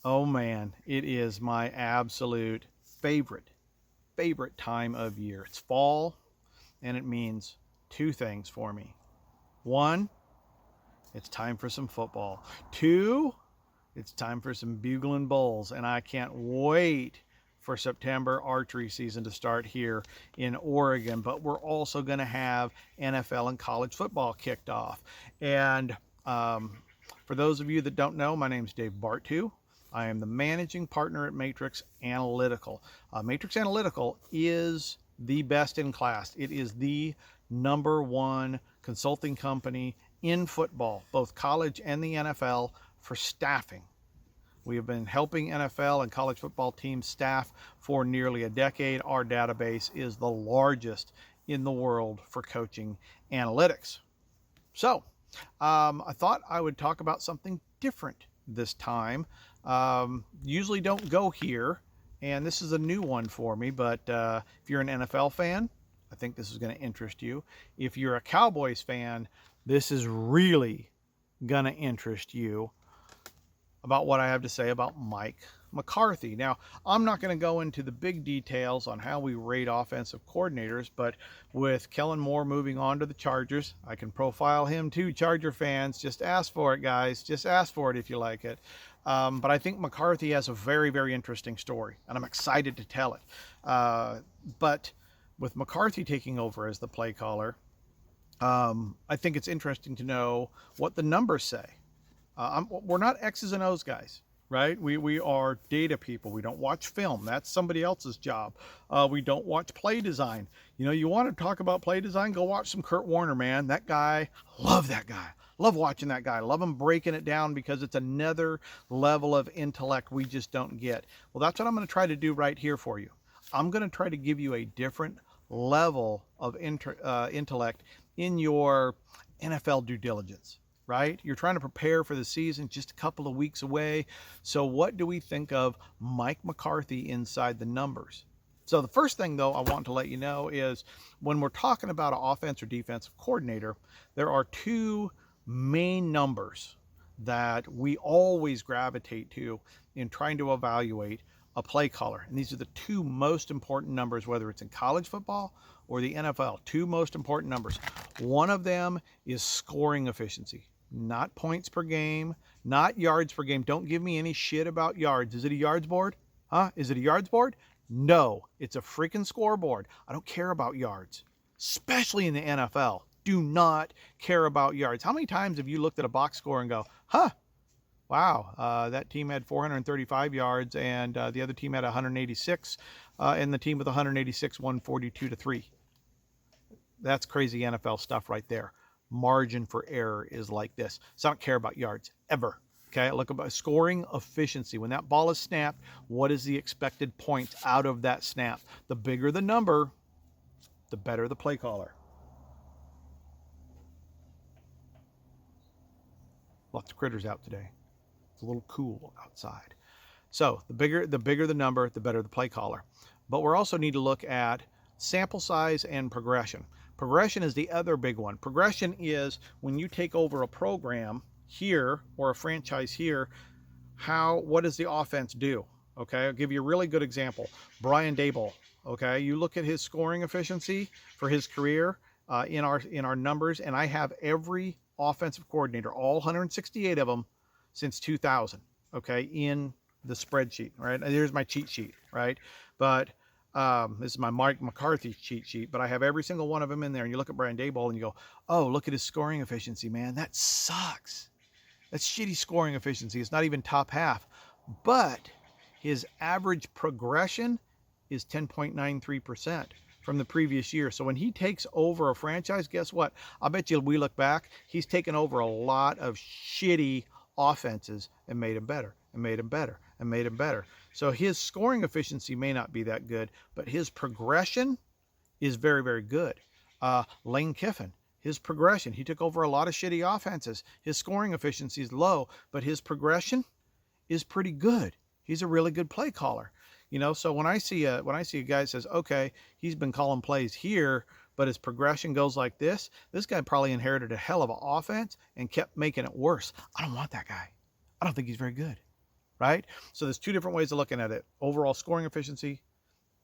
Oh man, it is my absolute favorite time of year. It's fall, and it means two things for me. One, it's time for some football. Two, it's time for some bugling bulls, and I can't wait for September archery season to start here in Oregon. But we're also going to have NFL and college football kicked off. And for those of you that don't know, my name is Dave Bartoo. I am the managing partner at Matrix Analytical. Matrix Analytical is the best in class. It is the number one consulting company in football, both college and the NFL, for staffing. We have been helping NFL and college football teams staff for nearly a decade. Our database is the largest in the world for coaching analytics. So, I thought I would talk about something different this time. Usually don't go here, and this is a new one for me, but if you're an NFL fan, I think this is going to interest you. If you're a Cowboys fan, this is really going to interest you about what I have to say about Mike McCarthy. Now, I'm not going to go into the big details on how we rate offensive coordinators, but with Kellen Moore moving on to the Chargers, I can profile him too, Charger fans. Just ask for it, guys. Just ask for it if you like it. But I think McCarthy has a very interesting story, and I'm excited to tell it. But with McCarthy taking over as the play caller, I think it's interesting to know what the numbers say. We're not X's and O's guys, right? We are data people. We don't watch film. That's somebody else's job. We don't watch play design. You know, you want to talk about play design, go watch some Kurt Warner, man. That guy, love that guy. Love watching that guy. Love him breaking it down because it's another level of intellect we just don't get. Well, that's what I'm going to try to do right here for you. I'm going to try to give you a different level of intellect in your NFL due diligence. Right? You're trying to prepare for the season, just a couple of weeks away. So what do we think of Mike McCarthy inside the numbers? So the first thing, though, I want to let you know is when we're talking about an offense or defensive coordinator, there are two main numbers that we always gravitate to in trying to evaluate a play caller. And these are the two most important numbers, whether it's in college football or the NFL. Two most important numbers. One of them is scoring efficiency. Not points per game, not yards per game. Don't give me any shit about yards. Is it a yards board? Huh? Is it a yards board? No, it's a freaking scoreboard. I don't care about yards, especially in the NFL. Do not care about yards. How many times have you looked at a box score and go, huh, wow, that team had 435 yards and the other team had 186, and the team with 186 won 42-3. That's crazy NFL stuff right there. Margin for error is like this. So I don't care about yards ever. Okay, look about scoring efficiency. When that ball is snapped, what is the expected points out of that snap? The bigger the number, the better the play caller. Lots of critters out today. It's a little cool outside. So the bigger the number, the better the play caller. But we also need to look at sample size and progression. Progression is the other big one. Progression is when you take over a program here or a franchise here, what does the offense do? Okay, I'll give you a really good example. Brian Daboll. Okay, you look at his scoring efficiency for his career in our numbers, and I have every offensive coordinator, all 168 of them, since 2000. Okay, in the spreadsheet. Right, here's my cheat sheet. Right, but this is my Mike McCarthy cheat sheet, but I have every single one of them in there. And you look at Brian Daboll and you go, oh, look at his scoring efficiency, man. That sucks. That's shitty scoring efficiency. It's not even top half. But his average progression is 10.93% from the previous year. So when he takes over a franchise, guess what? I bet you we look back, he's taken over a lot of shitty offenses and made them better and made them better and made them better. So his scoring efficiency may not be that good, but his progression is very good. Lane Kiffin, his progression, he took over a lot of shitty offenses. His scoring efficiency is low, but his progression is pretty good. He's a really good play caller. You know, so when I see a guy that says, okay, he's been calling plays here, but his progression goes like this guy probably inherited a hell of an offense and kept making it worse. I don't want that guy. I don't think he's very good. right? So there's two different ways of looking at it: overall scoring efficiency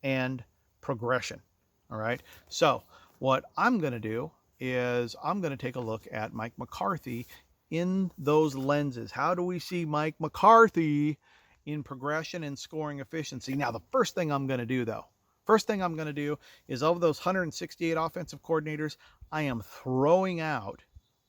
and progression. All right. So what I'm going to do is I'm going to take a look at Mike McCarthy in those lenses. How do we see Mike McCarthy in progression and scoring efficiency? Now, the first thing I'm going to do, though, is of those 168 offensive coordinators, I am throwing out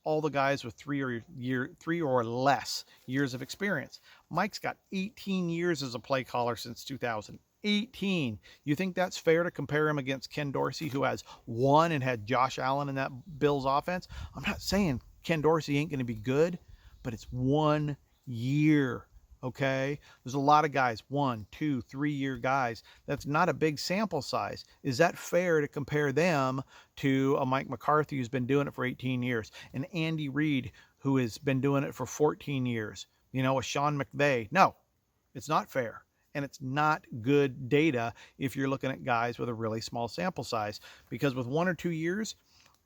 all the guys with three or less years of experience. Mike's got 18 years as a play caller since 2018. You think that's fair to compare him against Ken Dorsey, who has one and had Josh Allen in that Bills offense? I'm not saying Ken Dorsey ain't going to be good, but it's 1 year. Okay, there's a lot of guys, 1, 2, 3 year guys. That's not a big sample size. Is that fair to compare them to a Mike McCarthy who's been doing it for 18 years, an Andy Reid who has been doing it for 14 years, a Sean McVay? No, it's not fair. And it's not good data if you're looking at guys with a really small sample size, because with 1 or 2 years,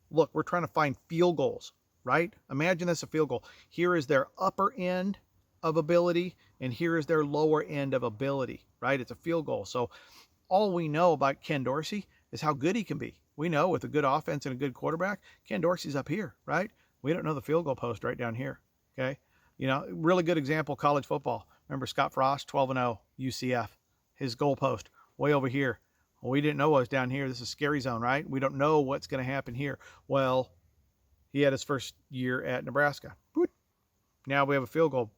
look, we're trying to find field goals, right? Imagine this a field goal. Here is their upper end of ability, and here is their lower end of ability, right? It's a field goal. So all we know about Ken Dorsey is how good he can be. We know with a good offense and a good quarterback, Ken Dorsey's up here, right? We don't know the field goal post right down here, okay? Really good example, college football. Remember Scott Frost, 12-0, UCF. His goal post way over here. Well, we didn't know what was down here. This is scary zone, right? We don't know what's going to happen here. Well, he had his first year at Nebraska. Now we have a field goals.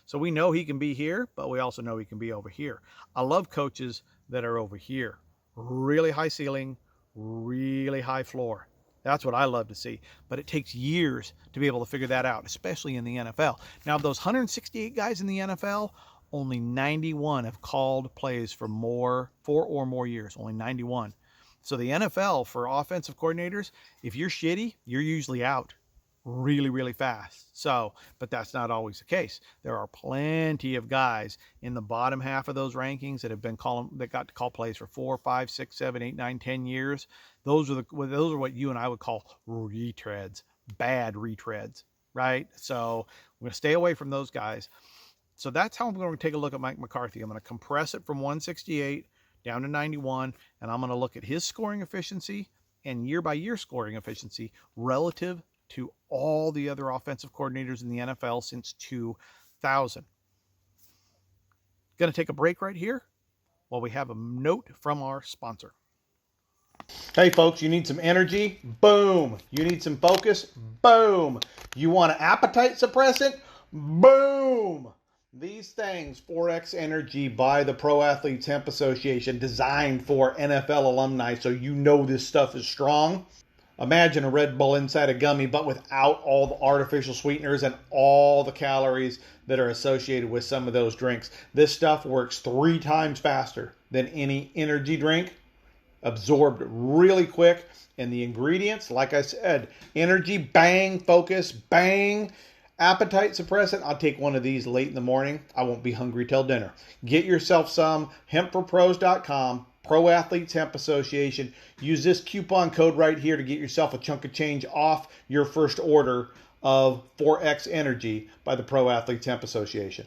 So we know he can be here, but we also know he can be over here. I love coaches that are over here. Really high ceiling, really high floor. That's what I love to see. But it takes years to be able to figure that out, especially in the NFL. Now, of those 168 guys in the NFL, only 91 have called plays for 4 or more years. Only 91. So the NFL, for offensive coordinators, if you're shitty, you're usually out really, really fast. But that's not always the case. There are plenty of guys in the bottom half of those rankings that got to call plays for 4, 5, 6, 7, 8, 9, 10 years. Those are what you and I would call retreads, bad retreads, right? So I'm going to stay away from those guys. So that's how I'm going to take a look at Mike McCarthy. I'm going to compress it from 168 down to 91, and I'm going to look at his scoring efficiency and year-by-year scoring efficiency relative to all the other offensive coordinators in the NFL since 2000. Going to take a break right here while we have a note from our sponsor. Hey folks, you need some energy? Boom. You need some focus? Boom. You want an appetite suppressant? Boom. These things, 4X Energy by the Pro Athletes Hemp Association, designed for NFL alumni, so you know this stuff is strong. Imagine a Red Bull inside a gummy, but without all the artificial sweeteners and all the calories that are associated with some of those drinks. This stuff works 3 times faster than any energy drink, absorbed really quick, and the ingredients, like I said, energy, bang, focus, bang, appetite suppressant. I'll take one of these late in the morning. I won't be hungry till dinner. Get yourself some, hempforpros.com. Pro Athletes Hemp Association. Use this coupon code right here to get yourself a chunk of change off your first order of 4X Energy by the Pro Athletes Hemp Association.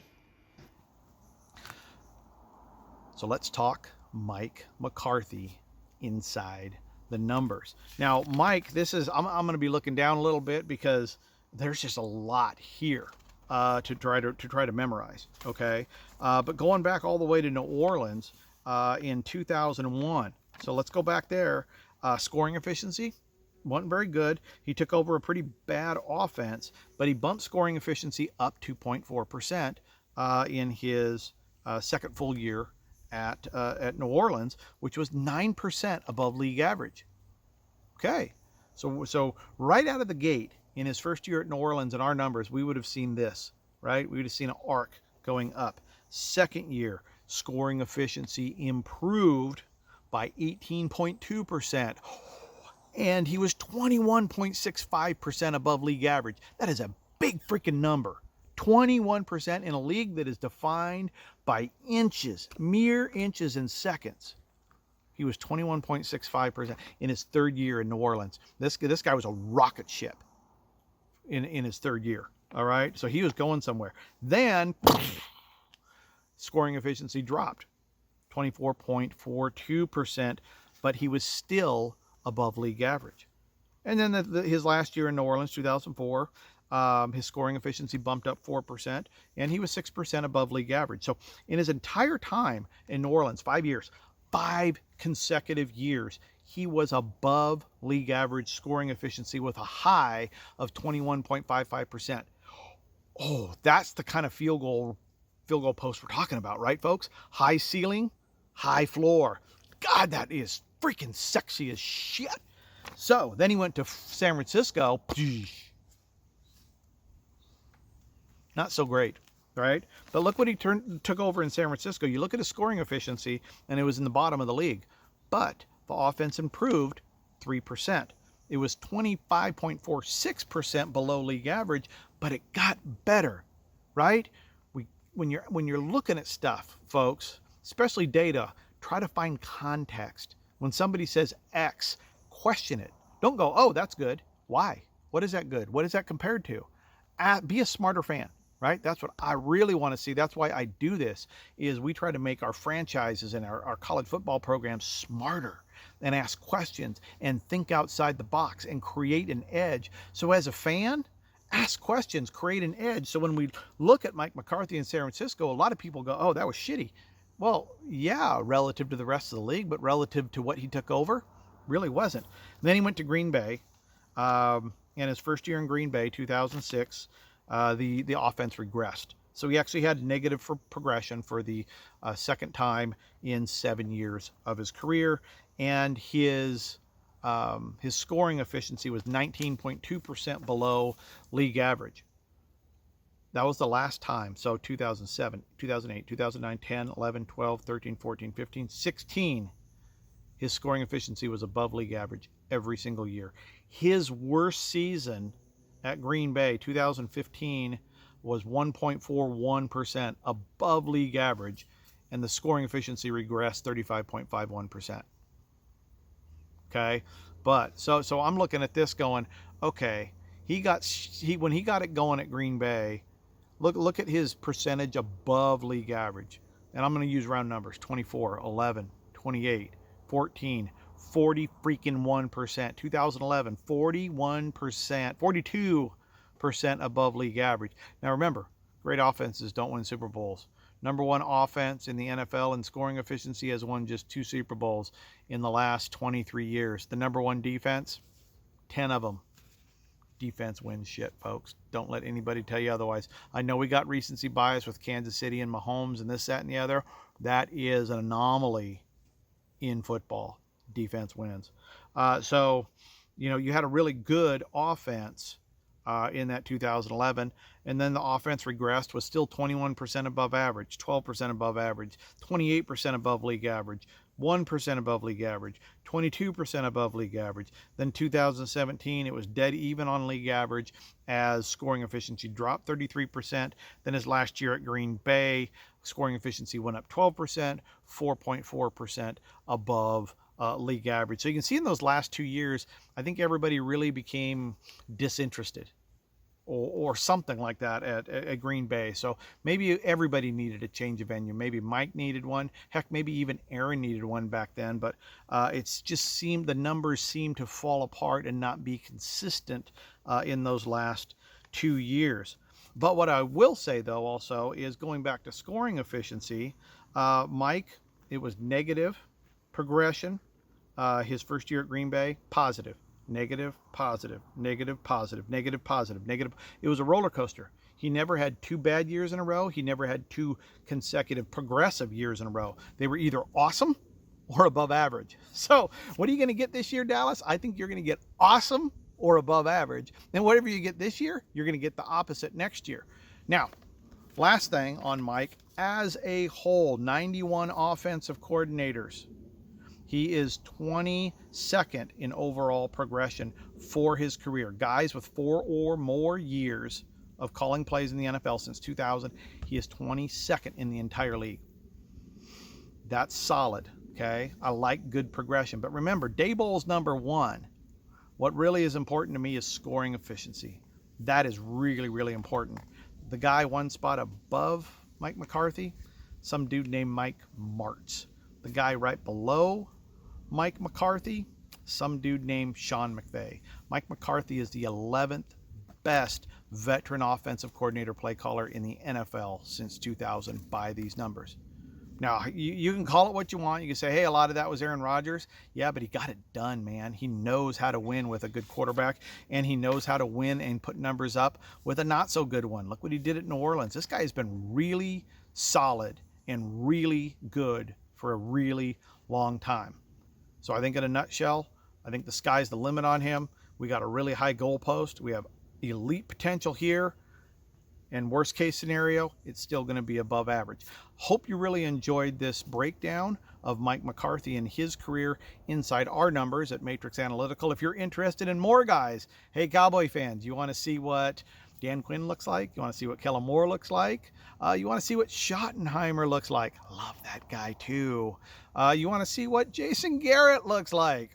So let's talk Mike McCarthy inside the numbers. Now, Mike, I'm going to be looking down a little bit because there's just a lot here to try to memorize. Okay, but going back all the way to New Orleans. In 2001. So let's go back there. Scoring efficiency wasn't very good. He took over a pretty bad offense, but he bumped scoring efficiency up 2.4% in his second full year at New Orleans, which was 9% above league average. Okay, so right out of the gate in his first year at New Orleans, in our numbers, we would have seen this, right? We would have seen an arc going up. Second year, scoring efficiency improved by 18.2%. And he was 21.65% above league average. That is a big freaking number. 21% in a league that is defined by inches, mere inches and seconds. He was 21.65% in his third year in New Orleans. This guy was a rocket ship in his third year. All right. So he was going somewhere. Then scoring efficiency dropped 24.42%, but he was still above league average. And then his last year in New Orleans, 2004, his scoring efficiency bumped up 4%, and he was 6% above league average. So in his entire time in New Orleans, 5 years, 5 consecutive years, he was above league average scoring efficiency with a high of 21.55%. Oh, that's the kind of field goal post we're talking about, right, folks? High ceiling, high floor. God, that is freaking sexy as shit. So then he went to San Francisco. Not so great, right? But look what he took over in San Francisco. You look at his scoring efficiency, and it was in the bottom of the league. But the offense improved 3%. It was 25.46% below league average, but it got better, right? When you're looking at stuff, folks, especially data, try to find context. When somebody says X, question it. Don't go, oh, that's good. Why? What is that good? What is that compared to? Be a smarter fan, right? That's what I really want to see. That's why I do this, is we try to make our franchises and our college football programs smarter and ask questions and think outside the box and create an edge. So as a fan, ask questions, create an edge. So when we look at Mike McCarthy in San Francisco, a lot of people go, oh, that was shitty. Well, yeah, relative to the rest of the league, but relative to what he took over, really wasn't. And then he went to Green Bay. In his first year in Green Bay, 2006, the offense regressed. So he actually had negative progression for the second time in 7 years of his career. And his scoring efficiency was 19.2% below league average. That was the last time. So 2007, 2008, 2009, 10, 11, 12, 13, 14, 15, 16. His scoring efficiency was above league average every single year. His worst season at Green Bay, 2015, was 1.41% above league average, and the scoring efficiency regressed 35.51%. Okay, but so I'm looking at this going, okay, when he got it going at Green Bay, look at his percentage above league average, and I'm going to use round numbers: 24, 11, 28, 14, 40 freaking 1%. 2011, 41%, 42% above league average. Now remember, great offenses don't win Super Bowls. Number one offense in the NFL in scoring efficiency has won just 2 Super Bowls in the last 23 years. The number one defense, 10 of them. Defense wins shit, folks. Don't let anybody tell you otherwise. I know we got recency bias with Kansas City and Mahomes and this, that, and the other. That is an anomaly in football. Defense wins. So, you had a really good offense in that 2011, and then the offense regressed, was still 21% above average, 12% above average, 28% above league average, 1% above league average, 22% above league average. Then 2017, it was dead even on league average as scoring efficiency dropped 33%. Then his last year at Green Bay, scoring efficiency went up 12%, 4.4% above league average. So you can see in those last 2 years, I think everybody really became disinterested or something like that at Green Bay. So maybe everybody needed a change of venue. Maybe Mike needed one. Heck, maybe even Aaron needed one back then. But it's just seemed the numbers seemed to fall apart and not be consistent in those last 2 years. But what I will say, though, also is going back to scoring efficiency, Mike, it was negative progression. His first year at Green Bay, positive, negative, positive, negative, positive, negative, positive, negative. It was a roller coaster. He never had 2 bad years in a row. He never had 2 consecutive progressive years in a row. They were either awesome or above average. So what are you going to get this year, Dallas? I think you're going to get awesome or above average. And whatever you get this year, you're going to get the opposite next year. Now, last thing on Mike, as a whole, 91 offensive coordinators. He is 22nd in overall progression for his career. Guys with 4 or more years of calling plays in the NFL since 2000, he is 22nd in the entire league. That's solid, okay? I like good progression. But remember, Daboll's number 1. What really is important to me is scoring efficiency. That is really, really important. The guy 1 spot above Mike McCarthy, some dude named Mike Martz. The guy right below Mike McCarthy, some dude named Sean McVay. Mike McCarthy is the 11th best veteran offensive coordinator play caller in the NFL since 2000 by these numbers. Now, you can call it what you want. You can say, hey, a lot of that was Aaron Rodgers. Yeah, but he got it done, man. He knows how to win with a good quarterback, and he knows how to win and put numbers up with a not so good one. Look what he did at New Orleans. This guy has been really solid and really good for a really long time. So I think in a nutshell, I think the sky's the limit on him. We got a really high goalpost. We have elite potential here. And worst case scenario, it's still going to be above average. Hope you really enjoyed this breakdown of Mike McCarthy and his career inside our numbers at Matrix Analytical. If you're interested in more, guys, hey, Cowboy fans, you want to see what Dan Quinn looks like? You want to see what Kellen Moore looks like? You want to see what Schottenheimer looks like? I love that guy too. You want to see what Jason Garrett looks like?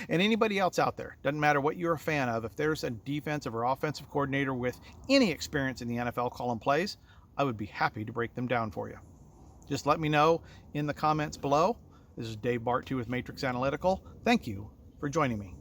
And anybody else out there, doesn't matter what you're a fan of, if there's a defensive or offensive coordinator with any experience in the NFL calling plays, I would be happy to break them down for you. Just let me know in the comments below. This is Dave Bartoo with Matrix Analytical. Thank you for joining me.